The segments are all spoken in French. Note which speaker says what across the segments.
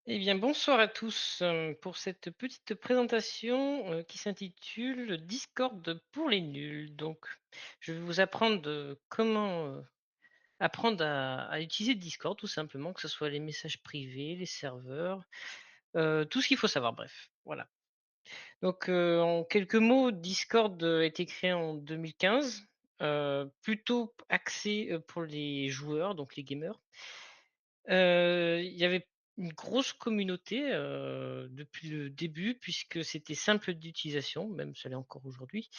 Speaker 1: Eh bien, bonsoir à tous pour cette petite présentation qui s'intitule Discord pour les nuls. Donc, je vais vous apprendre comment apprendre à utiliser Discord, tout simplement, que ce soit les messages privés, les serveurs, tout ce qu'il faut savoir, bref. Voilà. Donc, en quelques mots, Discord a été créé en 2015, plutôt axé pour les joueurs, donc les gamers. Il y avait une grosse communauté, depuis le début puisque c'était simple d'utilisation, même ça l'est encore aujourd'hui.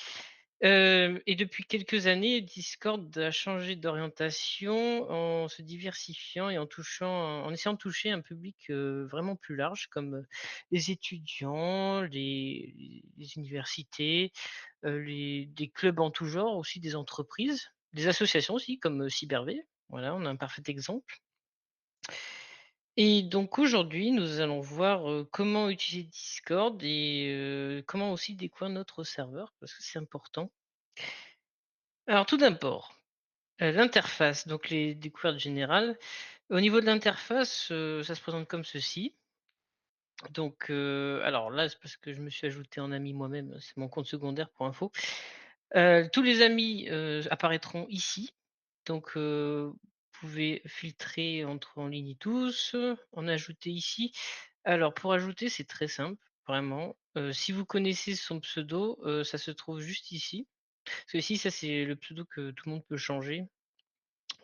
Speaker 1: Et depuis quelques années, Discord a changé d'orientation en se diversifiant et en essayant de toucher un public, vraiment plus large comme, les étudiants, les universités, les des clubs en tout genre, aussi des entreprises, des associations aussi comme, Cyberv. Voilà, on a un parfait exemple. Et donc aujourd'hui, nous allons voir, comment utiliser Discord et comment aussi découvrir notre serveur, parce que c'est important. Alors tout d'abord, l'interface, donc les découvertes générales. Au niveau de l'interface, ça se présente comme ceci. Donc, alors là, c'est parce que je me suis ajouté en ami moi-même, c'est mon compte secondaire pour info. Tous les amis, apparaîtront ici. Donc, vous pouvez filtrer entre en ligne tous, en ajouter ici. Alors pour ajouter, c'est très simple, vraiment. Si vous connaissez son pseudo, ça se trouve juste ici. Parce que ici, ça c'est le pseudo que tout le monde peut changer.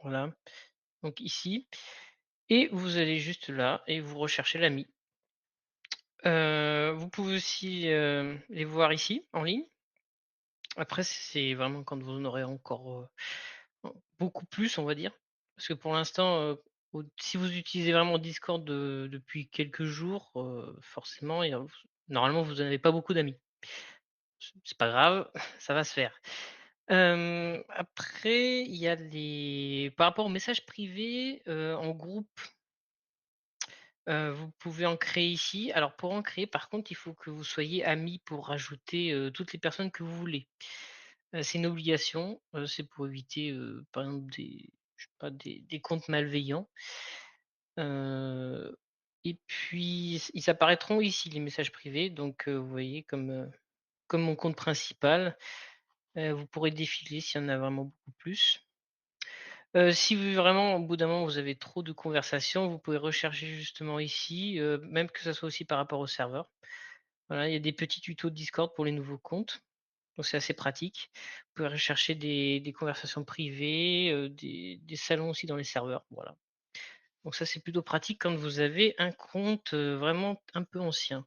Speaker 1: Voilà, donc ici et vous allez juste là et vous recherchez l'ami. Vous pouvez aussi, les voir ici, en ligne. Après, c'est vraiment quand vous en aurez encore, beaucoup plus, on va dire. Parce que pour l'instant, si vous utilisez vraiment Discord depuis quelques jours, forcément, normalement, vous n'avez pas beaucoup d'amis. C'est pas grave, ça va se faire. Après, il y a les par rapport aux messages privés, en groupe, vous pouvez en créer ici. Alors pour en créer, par contre, il faut que vous soyez amis pour rajouter, toutes les personnes que vous voulez. C'est une obligation, c'est pour éviter, par exemple je sais pas, des comptes malveillants. Heu et puis ils apparaîtront ici les messages privés donc vous voyez comme mon compte principal, vous pourrez défiler s'il y en a vraiment beaucoup plus. Si vraiment au bout d'un moment vous avez trop de conversations, vous pouvez rechercher justement ici, même que ça soit aussi par rapport au serveur. Voilà, il y a des petits tutos Discord pour les nouveaux comptes. Donc c'est assez pratique. Vous pouvez rechercher des conversations privées, des salons aussi dans les serveurs, voilà. Donc ça, c'est plutôt pratique quand vous avez un compte, vraiment un peu ancien.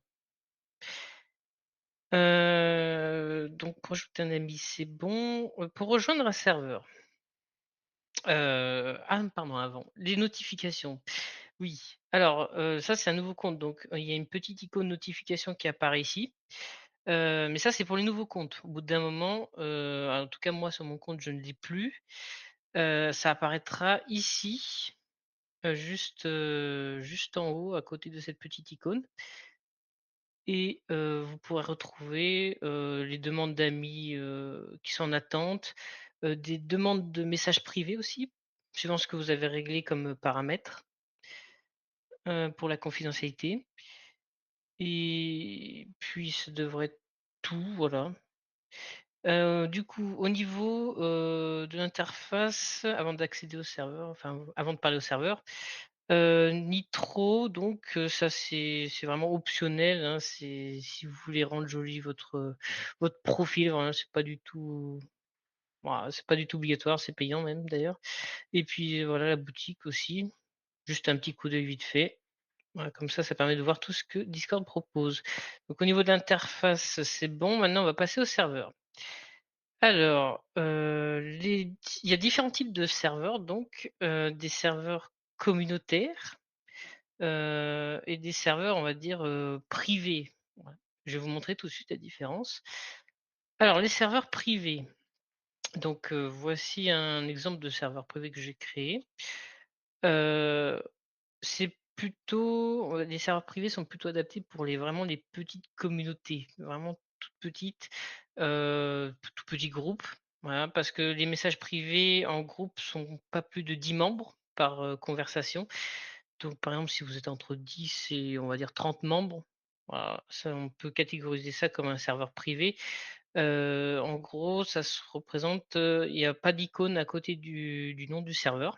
Speaker 1: Donc pour ajouter un ami, c'est bon. Pour rejoindre un serveur, pardon, avant, les notifications. Oui, alors, ça, c'est un nouveau compte, donc il y a une petite icône notification qui apparaît ici. Mais ça, c'est pour les nouveaux comptes. Au bout d'un moment, en tout cas moi sur mon compte, je ne l'ai plus. Ça apparaîtra ici, juste en haut à côté de cette petite icône et vous pourrez retrouver, les demandes d'amis, qui sont en attente, des demandes de messages privés aussi, suivant ce que vous avez réglé comme, paramètres, pour la confidentialité et puis ça devrait être tout, voilà. Du coup, au niveau, de l'interface, avant d'accéder au serveur, enfin, avant de parler au serveur, Nitro donc ça c'est vraiment optionnel, hein. C'est si vous voulez rendre joli votre profil, voilà, c'est pas du tout voilà, c'est pas du tout obligatoire, c'est payant même d'ailleurs et puis voilà la boutique aussi, juste un petit coup d'œil vite fait. Voilà, comme ça permet de voir tout ce que Discord propose. Donc au niveau de l'interface, c'est bon, maintenant on va passer au serveur. Alors, il y a différents types de serveurs donc, des serveurs communautaires, et des serveurs, on va dire, privés. Voilà. Je vais vous montrer tout de suite la différence. Alors les serveurs privés, donc, voici un exemple de serveur privé que j'ai créé. Heu, c'est plutôt les serveurs privés sont plutôt adaptés pour les petites communautés, vraiment toutes petites, tout petits groupes. Voilà, parce que les messages privés en groupe sont pas plus de 10 membres par, conversation. Donc par exemple, si vous êtes entre 10 et on va dire 30 membres, voilà, ça on peut catégoriser ça comme un serveur privé. En gros, ça se représente, il y a pas d'icône à côté du nom du serveur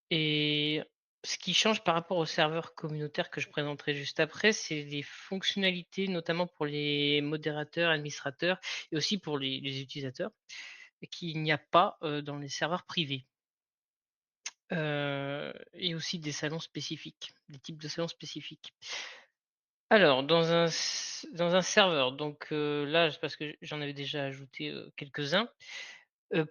Speaker 1: et ce qui change par rapport au serveur communautaire que je présenterai juste après, c'est les fonctionnalités, notamment pour les modérateurs, administrateurs et aussi pour les utilisateurs, qu'il n'y a pas, dans les serveurs privés. Et aussi des salons spécifiques, des types de salons spécifiques. Alors dans un serveur, donc là, c'est parce que j'en avais déjà ajouté, quelques-uns.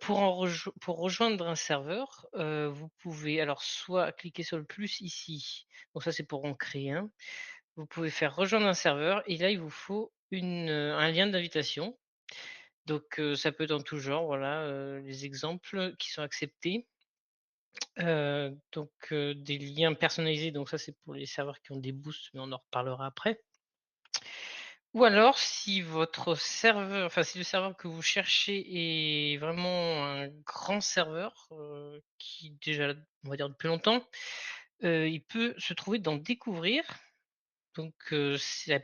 Speaker 1: Pour rejoindre un serveur, vous pouvez alors soit cliquer sur le plus ici, donc ça c'est pour en créer un. Vous pouvez faire rejoindre un serveur et là il vous faut un lien d'invitation. Donc ça peut être en tout genre, voilà, les exemples qui sont acceptés. Donc des liens personnalisés, donc ça, c'est pour les serveurs qui ont des boosts, mais on en reparlera après. Ou alors si votre serveur enfin, si le serveur que vous cherchez est vraiment un grand serveur, qui déjà on va dire depuis longtemps, il peut se trouver dans découvrir. Donc ça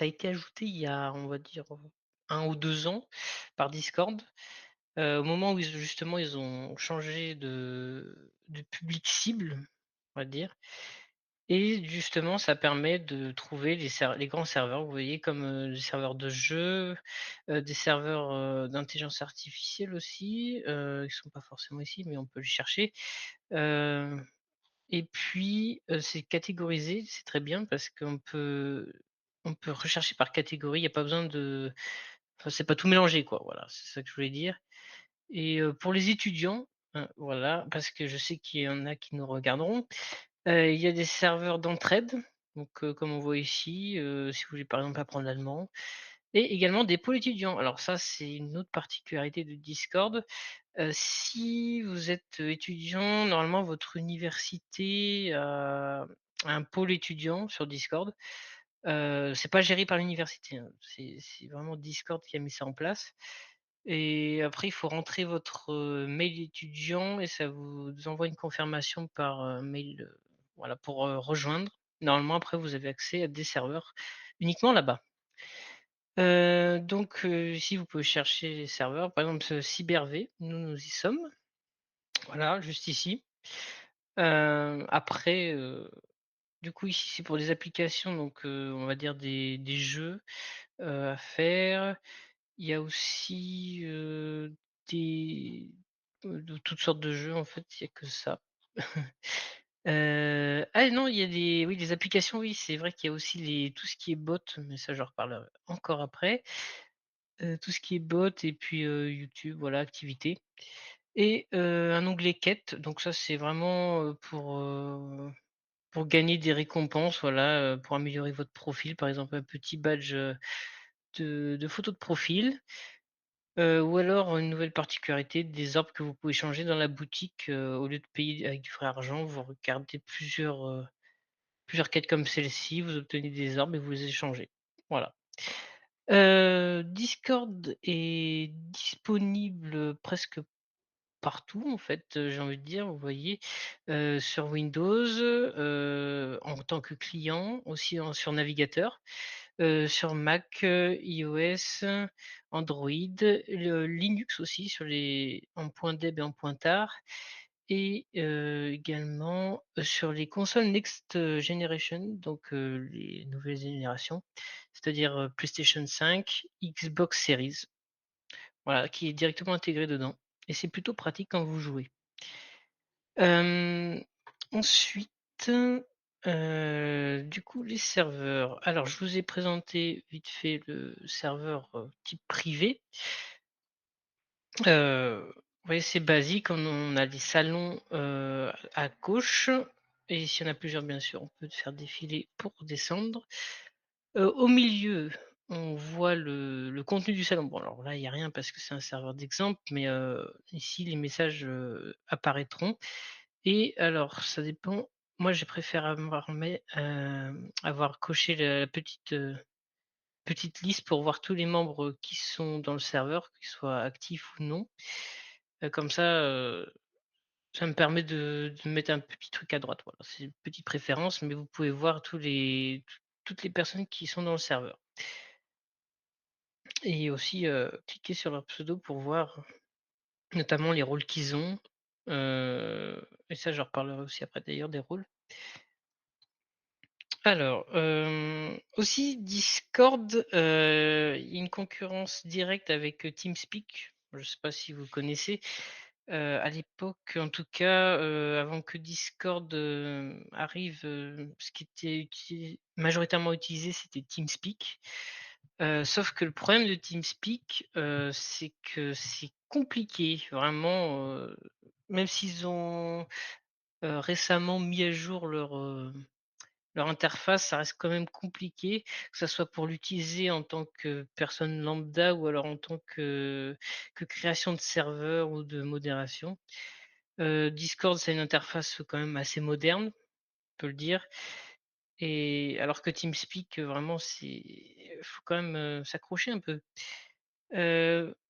Speaker 1: a été ajouté il y a, on va dire, 1 ou 2 ans par Discord. Au moment où justement ils ont changé de public cible, on va dire et justement ça permet de trouver les grands serveurs, vous voyez comme, des serveurs de jeux, des serveurs, d'intelligence artificielle aussi, ils sont pas forcément ici mais on peut les chercher. Heu et puis, c'est catégorisé, c'est très bien parce on peut rechercher par catégorie, il y a pas besoin de enfin c'est pas tout mélangé quoi, voilà, c'est ça que je voulais dire. Et pour les étudiants, voilà, parce que je sais qu'il y en a qui nous regarderont, il y a des serveurs d'entraide, donc comme on voit ici, si vous voulez par exemple apprendre l'allemand et également des pôles étudiants. Alors ça, c'est une autre particularité de Discord. Si vous êtes étudiant, normalement votre université a un pôle étudiant sur Discord. C'est pas géré par l'université, hein, c'est vraiment Discord qui a mis ça en place et après il faut rentrer votre, mail étudiant et ça vous envoie une confirmation par, mail, voilà pour, rejoindre. Normalement après vous avez accès à des serveurs uniquement là-bas. Donc ici vous pouvez chercher les serveurs, par exemple, CyberV, nous y sommes. Voilà, juste ici. Après, du coup ici c'est pour des applications donc on va dire des jeux, à faire. Il y a aussi, des de toutes sortes de jeux en fait, il y a que ça. Ah non, il y a des applications, oui, c'est vrai qu'il y a aussi tout ce qui est bot, mais ça j'en reparlerai encore après. Tout ce qui est bot et puis, YouTube, voilà, activités et un onglet quête, donc ça c'est vraiment, pour gagner des récompenses, voilà, pour améliorer votre profil, par exemple un petit badge, de photo de profil. Ou alors une nouvelle particularité, des orbes que vous pouvez changer dans la boutique, au lieu de payer avec du vrai argent, vous regardez plusieurs quêtes comme celle-ci, vous obtenez des orbes et vous les échangez. Voilà. Discord est disponible presque partout en fait, j'ai envie de dire, vous voyez, sur Windows, en tant que client, aussi sur navigateur. Sur Mac, iOS, Android, le Linux aussi sur les en .deb et en .tar et également, sur les consoles Next Generation, donc les nouvelles générations, c'est-à-dire, PlayStation 5, Xbox Series, voilà, qui est directement intégré dedans et c'est plutôt pratique quand vous jouez. Hem, ensuite, du coup, les serveurs. Alors, je vous ai présenté vite fait le serveur, type privé. Vous voyez, c'est basique, on a des salons, à gauche et s'il y en a plusieurs, bien sûr, on peut faire défiler pour descendre. Au milieu, on voit le contenu du salon. Bon, alors là, il y a rien parce que c'est un serveur d'exemple, mais ici, les messages, apparaîtront et alors ça dépend. Moi, j'ai préféré avoir coché la petite liste pour voir tous les membres, qui sont dans le serveur, qu'ils soient actifs ou non. Comme ça, Ça me permet de mettre un petit truc à droite, voilà, c'est une petite préférence, mais vous pouvez voir toutes les personnes qui sont dans le serveur et aussi, cliquer sur leur pseudo pour voir notamment les rôles qu'ils ont, et ça, je reparlerai aussi après d'ailleurs des rôles. Alors, aussi Discord, il y a une concurrence directe avec, TeamSpeak. Je ne sais pas si vous connaissez? À l'époque, en tout cas, avant que Discord, arrive, ce qui était majoritairement utilisé, c'était TeamSpeak. Sauf que le problème de TeamSpeak, c'est que c'est compliqué vraiment, même s'ils ont, récemment mis à jour leur interface, ça reste quand même compliqué, que ça soit pour l'utiliser en tant que personne lambda ou alors en tant que création de serveur ou de modération. Discord, c'est une interface quand même assez moderne, on peut le dire, et alors que TeamSpeak, vraiment faut quand même, s'accrocher un peu.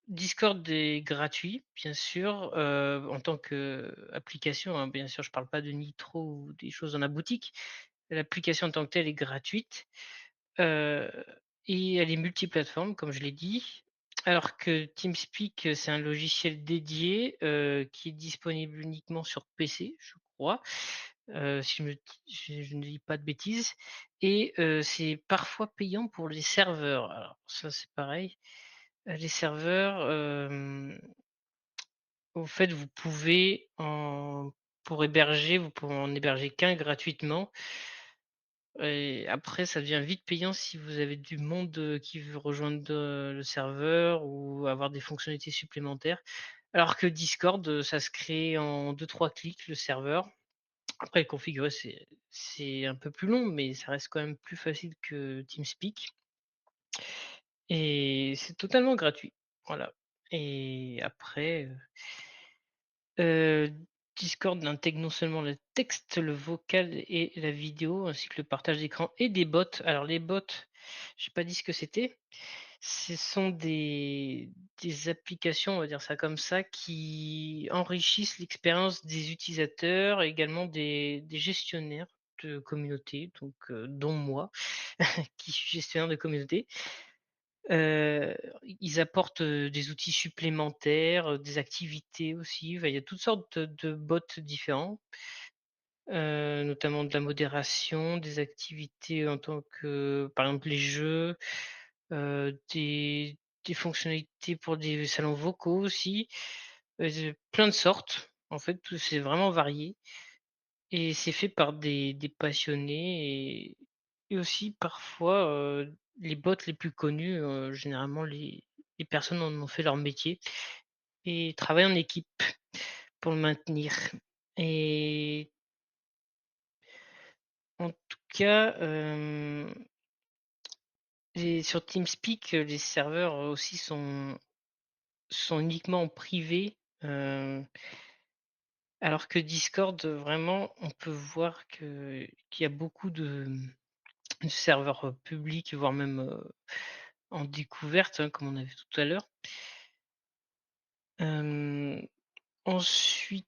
Speaker 1: Discord est gratuit, bien sûr, en tant qu'application, hein, bien sûr, je parle pas de Nitro ou des choses dans la boutique. L'application en tant que telle est gratuite, heu et elle est multiplateforme, comme je l'ai dit. Alors que TeamSpeak, c'est un logiciel dédié, qui est disponible uniquement sur PC, je crois, si je ne dis pas de bêtises, et c'est parfois payant pour les serveurs. Alors ça, c'est pareil. Les serveurs, au fait, vous pouvez en héberger qu'un gratuitement, et après ça devient vite payant si vous avez du monde, qui veut rejoindre, le serveur ou avoir des fonctionnalités supplémentaires. Alors que Discord, ça se crée en deux trois clics le serveur. Après le configurer, c'est un peu plus long, mais ça reste quand même plus facile que TeamSpeak, et c'est totalement gratuit. Voilà, et après, Discord intègre non seulement le texte, le vocal et la vidéo, ainsi que le partage d'écran et des bots. Alors les bots, j'ai pas dit ce que c'était. Ce sont des applications, on va dire ça comme ça, qui enrichissent l'expérience des utilisateurs et également des gestionnaires de communauté, donc dont moi, qui suis gestionnaire de communauté. Ils apportent, des outils supplémentaires, des activités aussi, enfin, il y a toutes sortes de bots différents, notamment de la modération, des activités en tant que par exemple les jeux, des fonctionnalités pour des salons vocaux aussi, plein de sortes. En fait, tout c'est vraiment varié et c'est fait par des passionnés, et aussi parfois, les bots les plus connus, généralement les personnes en ont fait leur métier et travaillent en équipe pour le maintenir, et en tout cas, sur TeamSpeak, les serveurs aussi sont uniquement privés, alors que Discord, vraiment, on peut voir qu'il y a beaucoup de serveurs, publics, voire même, en découverte, hein, comme on a vu tout à l'heure. Hem, Ensuite,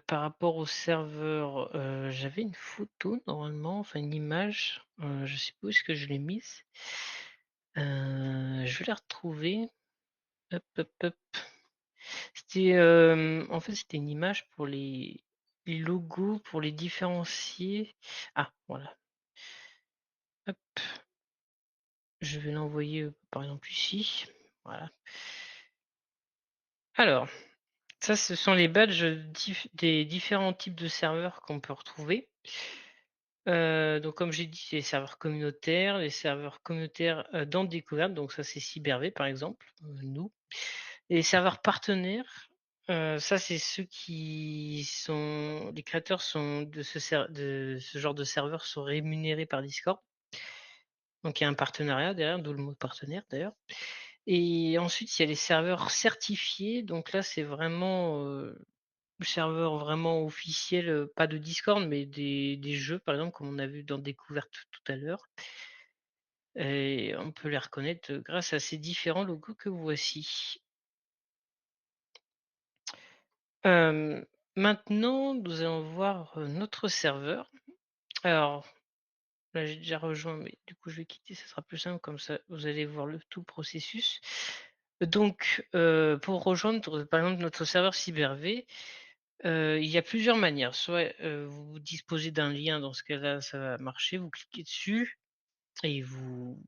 Speaker 1: par rapport au serveur, j'avais une photo normalement, enfin une image, je sais pas où est-ce que je l'ai mise. Je vais la retrouver. Hop, hop, hop. En fait, c'était une image pour les logos, pour les différencier. Ah, voilà. Hop, je vais l'envoyer, par exemple ici. Voilà. Alors, ça, ce sont les badges, des différents types de serveurs qu'on peut retrouver. Donc comme j'ai dit, les serveurs communautaires, dans Découverte, donc ça, c'est CyberV, par exemple, nous. Et les serveurs partenaires, ça, c'est ceux qui sont les créateurs sont de ce genre de serveurs sont rémunérés par Discord. Donc il y a un partenariat derrière, d'où le mot partenaire, d'ailleurs. Et ensuite, il y a les serveurs certifiés, donc là, c'est vraiment, le serveur vraiment officiel, pas de Discord, mais des jeux, par exemple, comme on a vu dans Découverte tout à l'heure, et on peut les reconnaître, grâce à ces différents logos que voici. Maintenant, nous allons voir, notre serveur. Alors là, j'ai déjà rejoint, mais du coup, je vais quitter, ça sera plus simple, comme ça, vous allez voir le tout processus. Donc, pour rejoindre, par exemple, notre serveur CyberV, il y a plusieurs manières. Soit, vous disposez d'un lien, dans ce cas-là, ça va marcher, vous cliquez dessus et vous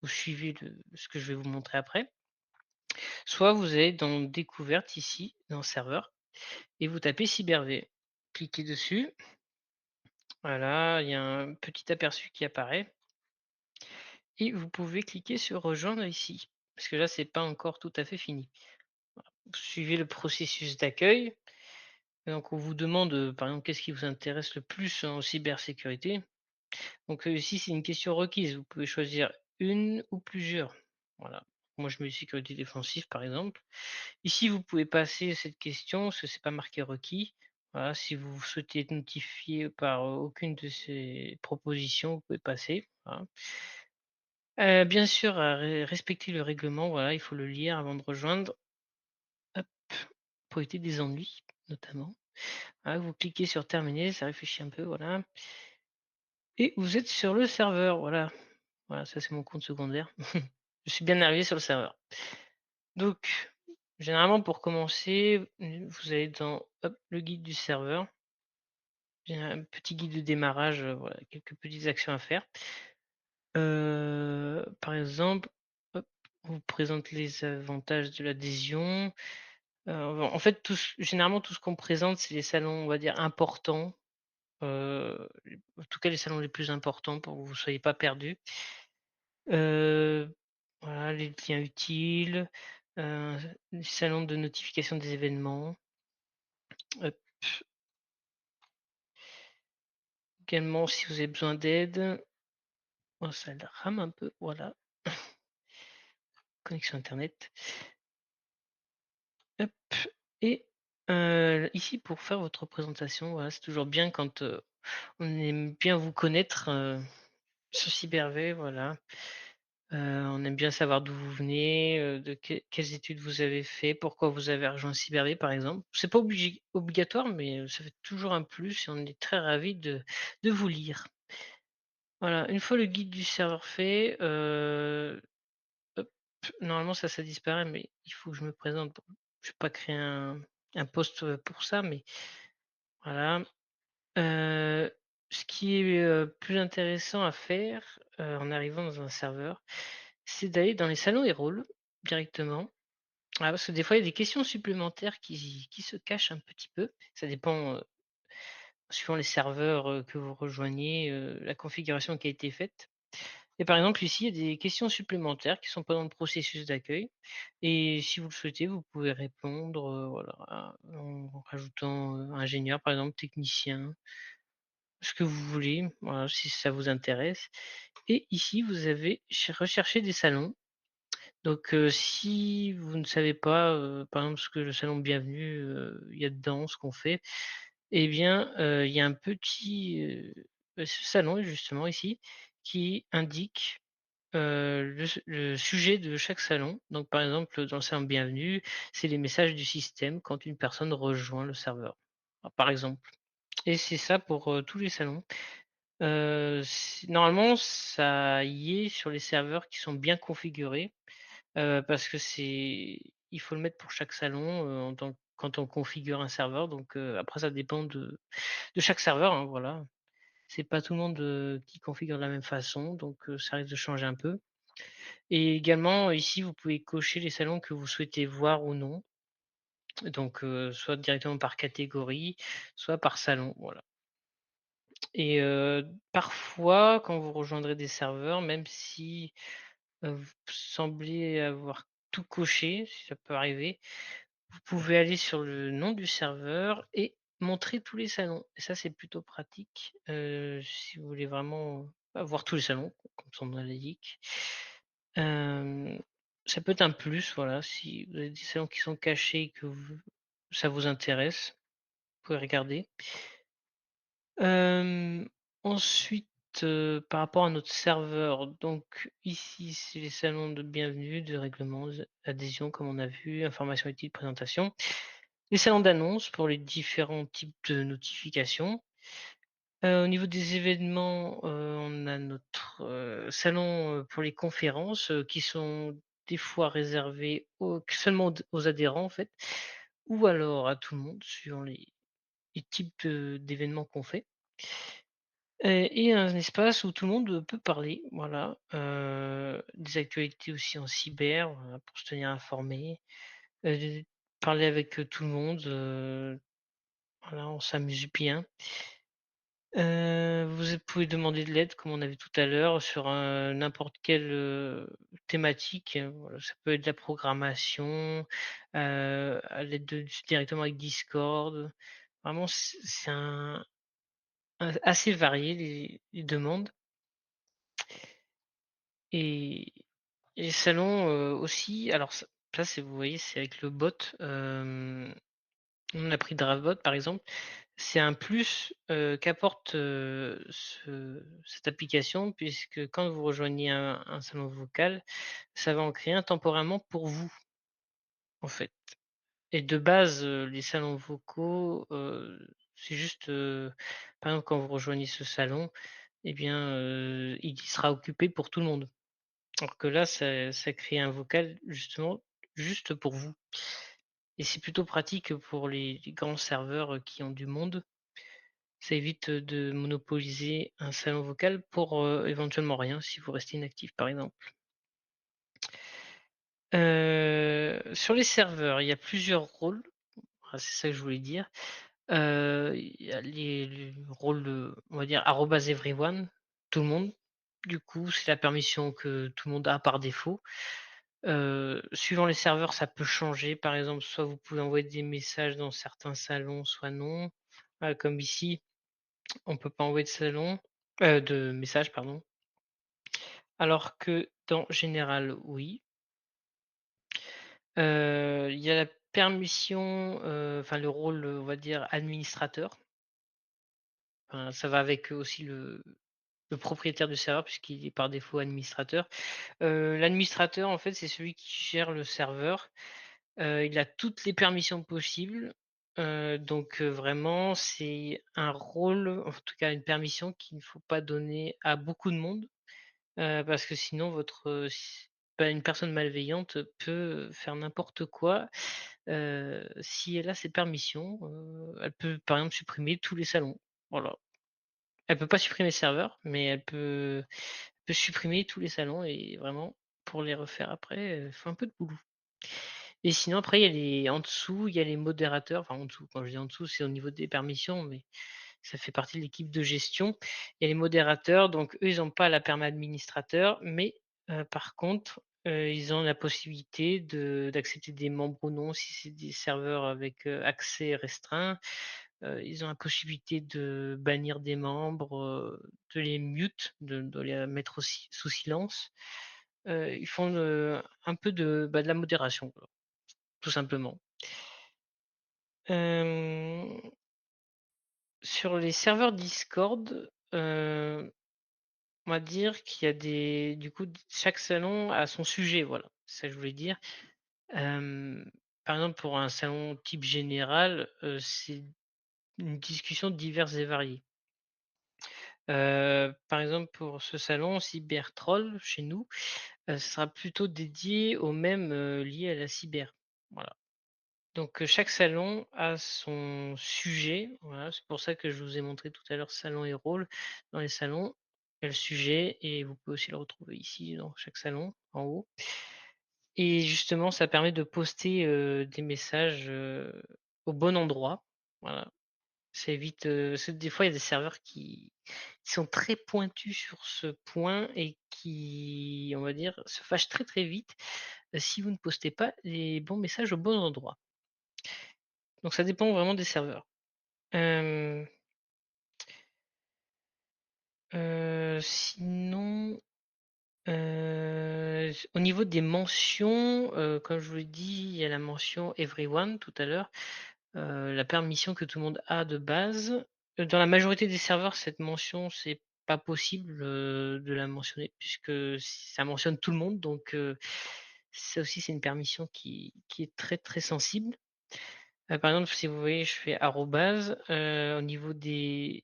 Speaker 1: suivez ce que je vais vous montrer après. Soit vous allez dans découverte ici, dans serveur et vous tapez CyberV. Cliquez dessus, voilà, il y a un petit aperçu qui apparaît et vous pouvez cliquer sur rejoindre ici, parce que là, c'est pas encore tout à fait fini. Vous suivez le processus d'accueil, donc on vous demande, par exemple, qu'est-ce qui vous intéresse le plus en cybersécurité? Donc, ici, c'est une question requise. Vous pouvez choisir une ou plusieurs. Voilà. Moi, je mets sécurité défensive, par exemple. Ici, vous pouvez passer cette question, parce que c'est pas marqué requis. Voilà, si vous souhaitez être notifié par, aucune de ces propositions, vous pouvez passer, voilà. Bien sûr, respecter le règlement, voilà, il faut le lire avant de rejoindre. Hop, pour éviter des ennuis, notamment. Voilà, vous cliquez sur terminer, ça réfléchit un peu, voilà et vous êtes sur le serveur, voilà. Voilà, ça, c'est mon compte secondaire. Je suis bien arrivé sur le serveur. Donc, généralement, pour commencer, vous allez dans, hop, le guide du serveur. J'ai un petit guide de démarrage, voilà, quelques petites actions à faire. Par exemple, hop, on vous présente les avantages de l'adhésion. En fait, généralement, tout ce qu'on présente, c'est les salons, on va dire, importants, en tout cas, les salons les plus importants pour que vous ne soyez pas perdus. Heu, voilà, les liens utiles, heu, les salons de notification des événements. Hop, également si vous avez besoin d'aide. Oh, ça rame un peu, voilà. Connexion internet. Hop et ici pour faire votre présentation, voilà, c'est toujours bien quand, on aime bien vous connaître, sur Cyberv, voilà. On aime bien savoir d'où vous venez, de quelles études vous avez fait, pourquoi vous avez rejoint Cyberv, par exemple. C'est pas obligatoire, mais ça fait toujours un plus et on est très ravis de vous lire. Voilà, une fois le guide du serveur fait, hop, normalement ça disparaît, mais il faut que je me présente. Bon, je vais pas créer un post, pour ça, mais voilà. Heu, ce qui est, plus intéressant à faire, en arrivant dans un serveur, c'est d'aller dans les salons et rôles directement. Ah, parce que des fois, il y a des questions supplémentaires qui se cachent un petit peu. Ça dépend, suivant les serveurs, que vous rejoignez, la configuration qui a été faite. Et par exemple, ici, il y a des questions supplémentaires qui sont pas dans le processus d'accueil et si vous le souhaitez, vous pouvez répondre, voilà, en rajoutant, ingénieur, par exemple, technicien, ce que vous voulez, voilà, si ça vous intéresse et ici, vous avez rechercher des salons. Donc, si vous ne savez pas, par exemple, ce que le salon Bienvenue, il y a dedans, ce qu'on fait, eh bien, il y a un petit, ce salon justement ici, qui indique, le sujet de chaque salon. Donc, par exemple, dans le salon Bienvenue, c'est les messages du système quand une personne rejoint le serveur, par exemple et c'est ça pour, tous les salons. Normalement, ça y est sur les serveurs qui sont bien configurés. Parce que il faut le mettre pour chaque salon, en tant quand on configure un serveur donc après ça dépend de chaque serveur, hein, voilà. C'est pas tout le monde, qui configure de la même façon donc ça risque de changer un peu et également ici, vous pouvez cocher les salons que vous souhaitez voir ou non donc soit directement par catégorie, soit par salon, voilà et parfois quand vous rejoindrez des serveurs, même si, vous semblez avoir tout coché, si ça peut arriver. Vous pouvez aller sur le nom du serveur et montrer tous les salons et ça, c'est plutôt pratique, si vous voulez vraiment, voir tous les salons, comme son nom l'indique. Hem, ça peut être un plus, voilà, si vous avez des salons qui sont cachés et que ça vous intéresse, vous pouvez regarder. Hem, ensuite, par rapport à notre serveur, donc ici, c'est les salons de bienvenue, de règlement, adhésion comme on a vu, information utile, présentation. les salons d'annonces pour les différents types de notifications. Au niveau des événements, on a notre, salon, pour les conférences, qui sont des fois réservés seulement aux adhérents en fait, ou alors à tout le monde suivant les types d'événements qu'on fait. Et un espace où tout le monde peut parler, voilà, des actualités aussi en cyber, voilà, pour se tenir informé, d parler avec, tout le monde, voilà, on s'amuse bien. Vous pouvez demander de l'aide comme on avait tout à l'heure sur n'importe quelle, thématique, voilà, ça peut être de la programmation, à l'aide de directement avec Discord. Vraiment c'est assez varié les demandes. Et les salons, aussi, alors ça c'est vous voyez, c'est avec le bot, on a pris Dravebot par exemple. C'est un plus, qu'apporte, cette application puisque quand vous rejoignez un salon vocal, ça va en créer un temporairement pour vous, en fait. Et de base, les salons vocaux, c'est juste, par exemple quand vous rejoignez ce salon et bien, il sera occupé pour tout le monde. Alors que là, ça crée un vocal justement juste pour vous et c'est plutôt pratique pour les grands serveurs, qui ont du monde. Ça évite, de monopoliser un salon vocal pour, éventuellement rien, si vous restez inactif, par exemple. Sur les serveurs, il y a plusieurs rôles. Ah, c'est ça que je voulais dire. Il y a les rôles, on va dire arobase everyone, tout le monde. Du coup, c'est la permission que tout le monde a par défaut. Suivant les serveurs, ça peut changer. Par exemple, soit vous pouvez envoyer des messages dans certains salons, soit non. Comme ici, on peut pas envoyer de messages, pardon. Alors que dans général, oui. Il y a la permission, enfin le rôle, on va dire administrateur. Ça va avec aussi le propriétaire du serveur puisqu'il est par défaut administrateur. L'administrateur, en fait, c'est celui qui gère le serveur. Il a toutes les permissions possibles, donc vraiment c'est un rôle, en tout cas une permission qu'il ne faut pas donner à beaucoup de monde, parce que sinon votre, une personne malveillante peut faire n'importe quoi, si elle a ses permissions, elle peut par exemple supprimer tous les salons. Voilà. Elle peut pas supprimer le serveur, mais elle peut supprimer tous les salons et vraiment pour les refaire après, faut un peu de boulot. Et sinon après il y a les en dessous, il y a les modérateurs, enfin en dessous, quand je dis en dessous, c'est au niveau des permissions, mais ça fait partie de l'équipe de gestion. Il y a les modérateurs, donc eux, ils ont pas la permis administrateur, mais par contre, ils ont la possibilité d'accepter des membres ou non si c'est des serveurs avec, accès restreint. Ils ont la possibilité de bannir des membres, de les mute, de les mettre aussi sous silence. Ils font, un peu de la modération, quoi, tout simplement. Hem, sur les serveurs Discord, on va dire qu'il y a du coup, chaque salon a son sujet, voilà, c'est ça que je voulais dire. Hem, par exemple, pour un salon type général, c'est une discussion diverses et variées. Par exemple, pour ce salon Cybertroll chez nous, ce sera plutôt dédié aux mêmes, liés à la cyber. Voilà. Donc, chaque salon a son sujet, voilà, c'est pour ça que je vous ai montré tout à l'heure salon et rôle. Dans les salons, il y a le sujet et vous pouvez aussi le retrouver ici dans chaque salon, en haut et justement ça permet de poster, des messages, au bon endroit. Voilà. Ça évite, parce que des fois il y a des serveurs qui sont très pointus sur ce point et qui, on va dire, se fâchent très, très vite, si vous ne postez pas les bons messages au bon endroit. Donc ça dépend vraiment des serveurs. Hem, sinon, au niveau des mentions, comme je vous l'ai dit, il y a la mention everyone tout à l'heure, la permission que tout le monde a de base. Dans la majorité des serveurs, cette mention, c'est pas possible, de la mentionner puisque ça mentionne tout le monde donc ça aussi, c'est une permission qui est très, très sensible. Par exemple, si vous voyez, je fais arrobase, au niveau des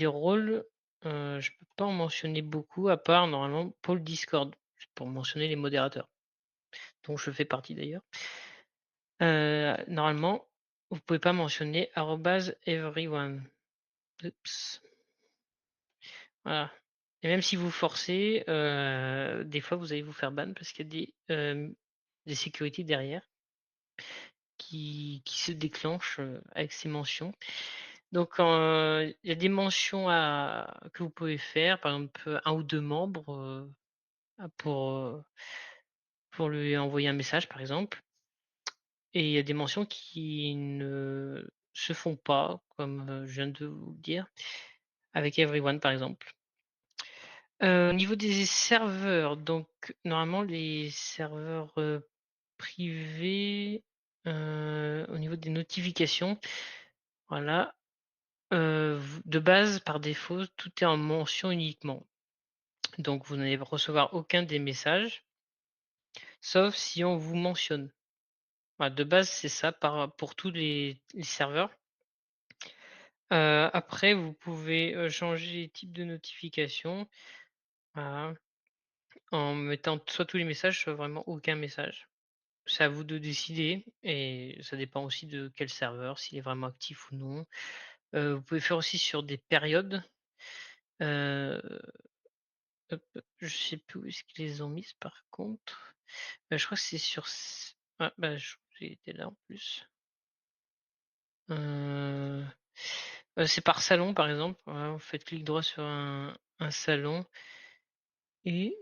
Speaker 1: rôles, je peux pas en mentionner beaucoup à part normalement pôle Discord, c'est pour mentionner les modérateurs, dont je fais partie d'ailleurs. Normalement, vous pouvez pas mentionner arrobase everyone. Oups, voilà, et même si vous forcez, des fois vous allez vous faire ban parce qu'il y a des sécurités derrière qui se déclenchent, avec ces mentions. Donc, il y a des mentions que vous pouvez faire, par exemple, 1 ou 2 membres, pour lui envoyer un message, par exemple, et il y a des mentions qui ne se font pas, comme, je viens de vous le dire, avec everyone, par exemple. Au niveau des serveurs, donc normalement les serveurs, privés, au niveau des notifications, voilà, v de base, par défaut, tout est en mention uniquement. Donc vous n'allez recevoir aucun des messages, sauf si on vous mentionne. Voilà, de base, c'est ça pour tous les serveurs. Après vous pouvez, changer les types de notifications, voilà, en mettant soit tous les messages, soit vraiment aucun message. C'est à vous de décider et ça dépend aussi de quel serveur, s'il est vraiment actif ou non. Vous pouvez faire aussi sur des périodes, heu, je sais plus où est-ce qu'ils les ont mises par contre. Je crois que c'est sur je j'ai été là en plus. Heu c'est par salon par exemple, voilà, vous faites clic droit sur un salon et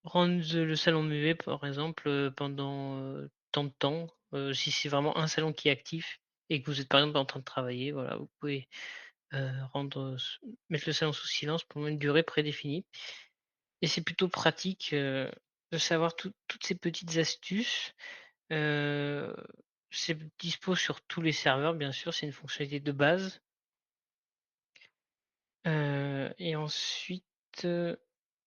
Speaker 1: rendre le salon muet par exemple, pendant, tant de temps, si c'est vraiment un salon qui est actif et que vous êtes par exemple en train de travailler, voilà, vous pouvez, rendre, mettre le salon sous silence pendant une durée prédéfinie et c'est plutôt pratique, de savoir toutes ces petites astuces. Heu, c'est dispo sur tous les serveurs bien sûr, c'est une fonctionnalité de base. Et ensuite,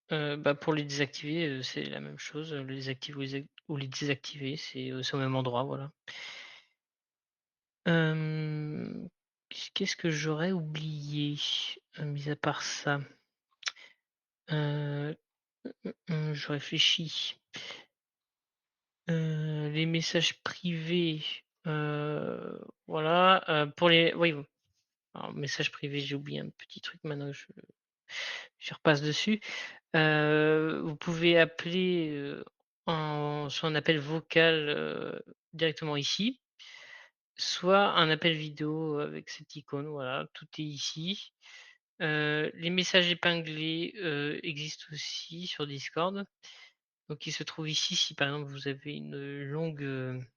Speaker 1: pour les désactiver, c'est la même chose, les activer ou les désactiver, c'est au même endroit, voilà. Hem, qu'est-ce que j'aurais oublié, mis à part ça? Heu, je réfléchis. Les messages privés, voilà, pour les oui, alors messages privés, j'ai oublié un petit truc maintenant, je repasse dessus. Vous pouvez appeler, soit un appel vocal, directement ici, soit un appel vidéo avec cette icône, voilà, tout est ici. Les messages épinglés, existent aussi sur Discord. Donc ils se trouvent ici si par exemple vous avez une longue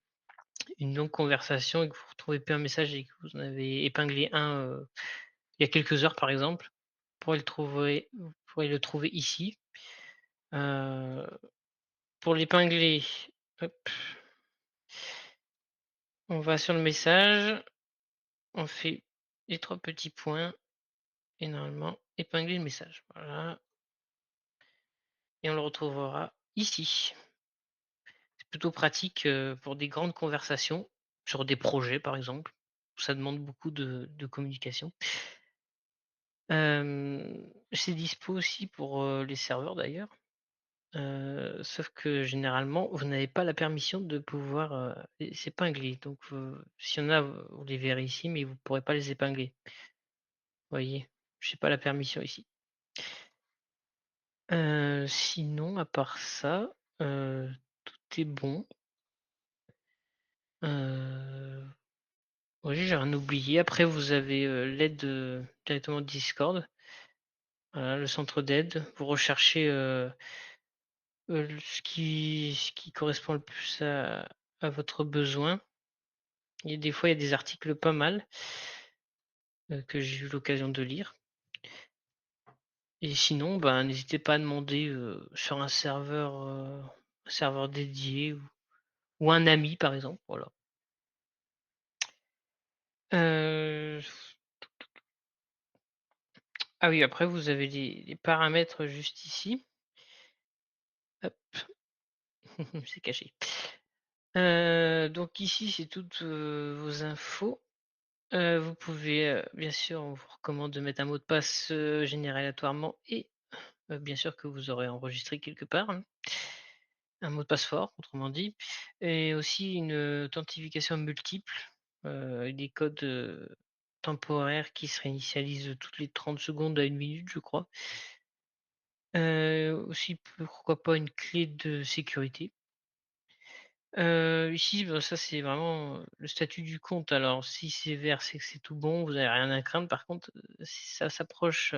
Speaker 1: conversation et que vous ne retrouvez plus un message et que vous en avez épinglé un, il y a quelques heures par exemple, vous pourrez le trouver ici. Heu Pour l'épingler, hop, on va sur le message, on fait les 3 petits points et normalement épingler le message. Voilà, et on le retrouvera ici. C'est plutôt pratique, pour des grandes conversations, sur des projets par exemple, où ça demande beaucoup de communication. C'est dispo aussi pour, les serveurs d'ailleurs. Sauf que généralement, vous n'avez pas la permission de pouvoir, les épingler. Donc, s'il y en a, vous les verrez ici, mais vous ne pourrez pas les épingler. Vous voyez? J'ai pas la permission ici. Sinon, à part ça, tout est bon. Heu, oui, j'ai rien oublié. Après, vous avez, l'aide, directement Discord. Voilà, le centre d'aide. Vous recherchez, ce qui correspond le plus à votre besoin. Et des fois, il y a des articles pas mal, que j'ai eu l'occasion de lire et sinon, ben, n'hésitez pas à demander, sur un serveur dédié ou un ami, par exemple, voilà. Heu, ah oui, après vous avez les paramètres juste ici. Hop, c'est caché. Donc ici, c'est toutes, vos infos. Vous pouvez, bien sûr, on vous recommande de mettre un mot de passe, généré aléatoirement et bien sûr que vous aurez enregistré quelque part, hein. Un mot de passe fort, autrement dit, et aussi une, authentification multiple, et des codes, temporaires qui se réinitialisent toutes les 30 secondes à 1 minute, je crois. Aussi, pourquoi pas une clé de sécurité. Ici, bah, ça, c'est vraiment, le statut du compte. Alors si c'est vert, c'est que c'est tout bon, vous avez rien à craindre. Par contre, si ça s'approche,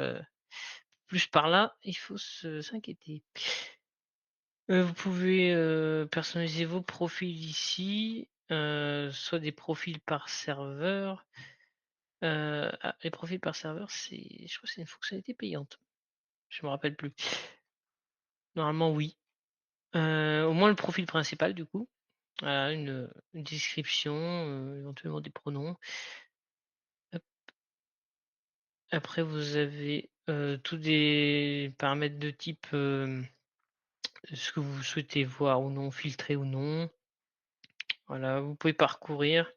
Speaker 1: plus par là, il faut s'inquiéter. Vous pouvez, personnaliser vos profils ici, soit des profils par serveur. Les profils par serveur, je crois que c'est une fonctionnalité payante. Je me rappelle plus. Normalement oui. Au moins le profil principal du coup. Voilà, une description, éventuellement des pronoms. Hop, après vous avez, tous des paramètres de type, ce que vous souhaitez voir ou non, filtrer ou non. Voilà, vous pouvez parcourir.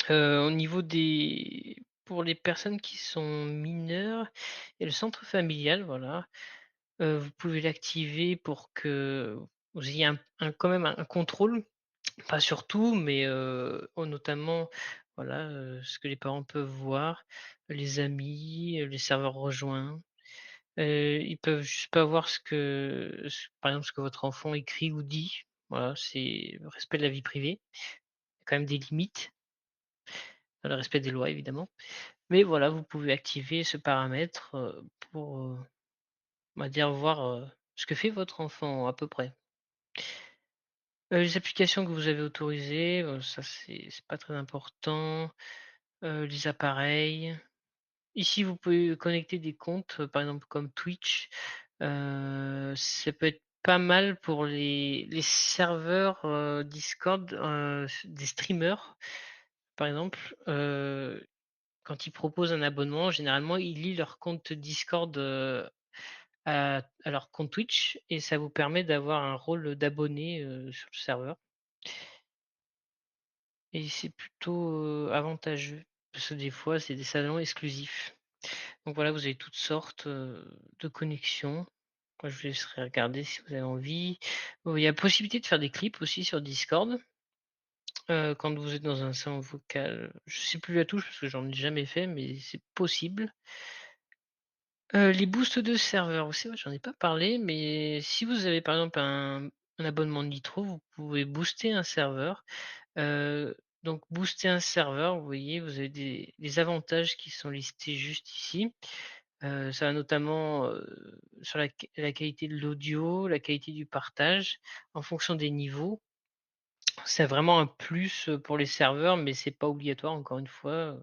Speaker 1: Au niveau des pour les personnes qui sont mineures, il y a le centre familial, voilà. Vous pouvez l'activer pour que vous ayez un quand même un contrôle, pas sur tout, mais notamment, voilà, ce que les parents peuvent voir, les amis, les serveurs rejoints. Ils peuvent juste pas voir par exemple, ce que votre enfant écrit ou dit. Voilà, c'est le respect de la vie privée. Il y a quand même des limites, dans le respect des lois évidemment. Mais voilà, vous pouvez activer ce paramètre, pour, on va dire voir, ce que fait votre enfant à peu près. Les applications que vous avez autorisées, ça c'est pas très important. Les appareils. Ici, vous pouvez connecter des comptes, par exemple comme Twitch. Ça peut être pas mal pour les serveurs, Discord, des streamers, par exemple. Quand ils proposent un abonnement, généralement, ils lient leur compte Discord, à leur compte Twitch et ça vous permet d'avoir un rôle d'abonné, sur le serveur et c'est plutôt, avantageux parce que des fois, c'est des salons exclusifs. Donc voilà, vous avez toutes sortes, de connexions. Moi, je vous laisserai regarder si vous avez envie. Il y a possibilité de faire des clips aussi sur Discord, quand vous êtes dans un salon vocal. Je sais plus la touche parce que j'en ai jamais fait, mais c'est possible. Les boosts de serveurs aussi, ouais, j'en ai pas parlé, mais si vous avez par exemple un abonnement Nitro, vous pouvez booster un serveur. Heu, donc booster un serveur, vous voyez, vous avez des avantages qui sont listés juste ici. Ça va notamment, sur la qualité de l'audio, la qualité du partage en fonction des niveaux. C'est vraiment un plus, pour les serveurs, mais c'est pas obligatoire encore une fois,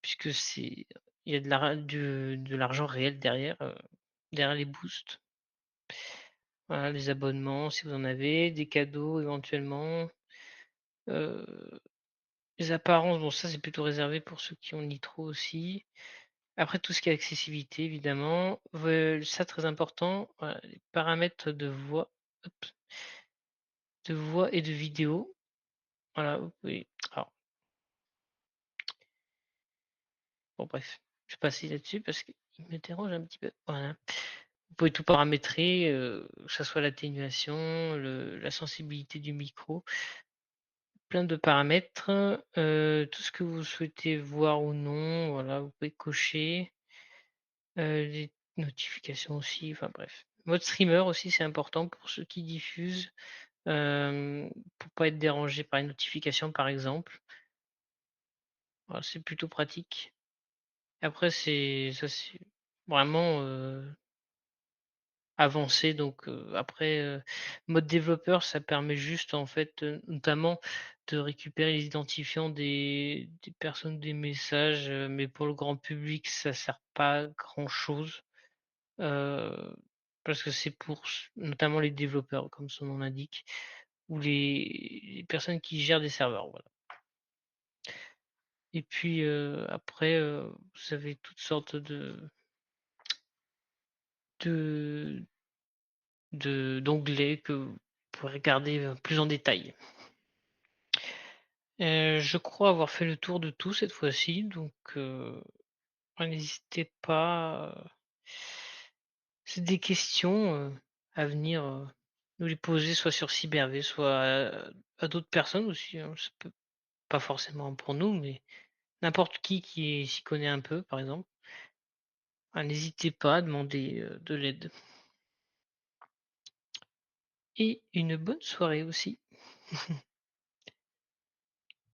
Speaker 1: puisque il y a de l'argent réel derrière, derrière les boosts. Voilà, les abonnements si vous en avez, des cadeaux éventuellement, heu, les apparences, bon ça c'est plutôt réservé pour ceux qui ont Nitro aussi. Après tout ce qui est accessibilité évidemment, ça très important, voilà, les paramètres de voix, hop, de voix et de vidéo. Voilà, vous pouvez alors bon bref, je vais passer là-dessus parce qu'il me dérange un petit peu. Voilà. Vous pouvez tout paramétrer, que ça soit l'atténuation, la sensibilité du micro, plein de paramètres, tout ce que vous souhaitez voir ou non, voilà, vous pouvez cocher, les notifications aussi, enfin bref. Mode streamer aussi, c'est important pour ceux qui diffusent, pour pas être dérangé par une notification, par exemple. Voilà, c'est plutôt pratique. Après c'est vraiment, avancé donc après, mode développeur, ça permet juste en fait, notamment de récupérer les identifiants des personnes, des messages, mais pour le grand public, ça sert pas à grand chose, heu, parce que c'est pour notamment les développeurs comme son nom l'indique ou les personnes qui gèrent des serveurs, voilà. Et puis, après, vous avez toutes sortes de d'onglets que pour regarder, plus en détail. Je crois avoir fait le tour de tout cette fois-ci, donc n'hésitez pas, c'est des questions, à venir, nous les poser soit sur Cybervé, soit à d'autres personnes aussi, hein. Ça peut pas forcément pour nous, mais n'importe qui s'y connaît un peu, par exemple. N'hésitez pas à demander, de l'aide et une bonne soirée aussi.